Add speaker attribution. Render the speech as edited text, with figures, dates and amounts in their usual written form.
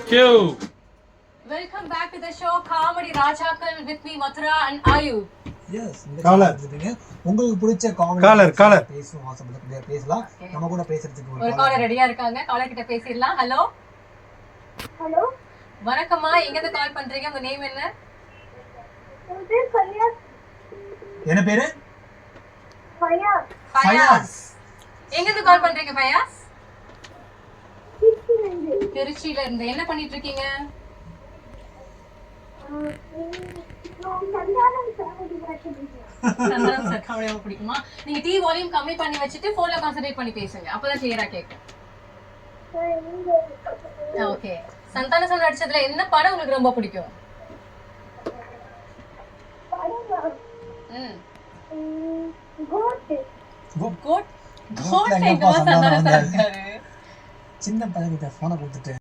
Speaker 1: Q.
Speaker 2: Welcome back to the show Comedy Rajakal with me Mathura and Ayu.
Speaker 3: Yes,
Speaker 4: Caller.
Speaker 3: உங்களுக்கு பிடிச்ச comedy
Speaker 4: Caller.
Speaker 3: பேசுவோம் வாட்ஸ்அப்ல பேசலாம். நம்ம கூட பேசுறதுக்கு
Speaker 2: ஒரு காலர் ரெடியா இருக்காங்க. காலர் கிட்ட பேசிடலாம். ஹலோ.
Speaker 5: ஹலோ.
Speaker 2: வணக்கம்மா. எங்க இருந்து கால் பண்றீங்க? உங்க நேம் என்ன?
Speaker 5: என் பேர் ஃபயாஸ்.
Speaker 3: என்ன பேரு?
Speaker 5: ஃபயாஸ்.
Speaker 3: ஃபயாஸ்.
Speaker 2: எங்க இருந்து கால் பண்றீங்க ஃபயாஸ்?
Speaker 5: திருச்சியிலிருந்து.
Speaker 2: திருச்சியில இருந்து. என்ன பண்ணிட்டு இருக்கீங்க?
Speaker 5: நான் சந்தானம் சாமி பார்த்துட்டு
Speaker 2: சந்தானம் சார் காமெடி ரொம்ப பிடிக்குமா? நீங்க டிவி வால்யூம் கம்மி பண்ணி வச்சிட்டு போன்ல கான்சென்ட்ரேட் பண்ணி பேசுங்க. அப்பதான் கிளியரா கேட்கும். ஓகே. சந்தானம் சார் நடிச்சதுல என்ன படம் உங்களுக்கு ரொம்ப பிடிக்கும்?
Speaker 5: கோட்.
Speaker 2: கோட். கோட் எங்கமா சந்தானம் சார் இருக்காரு?
Speaker 3: சின்ன பையன்கிட்ட போனை கொடுத்துட்டு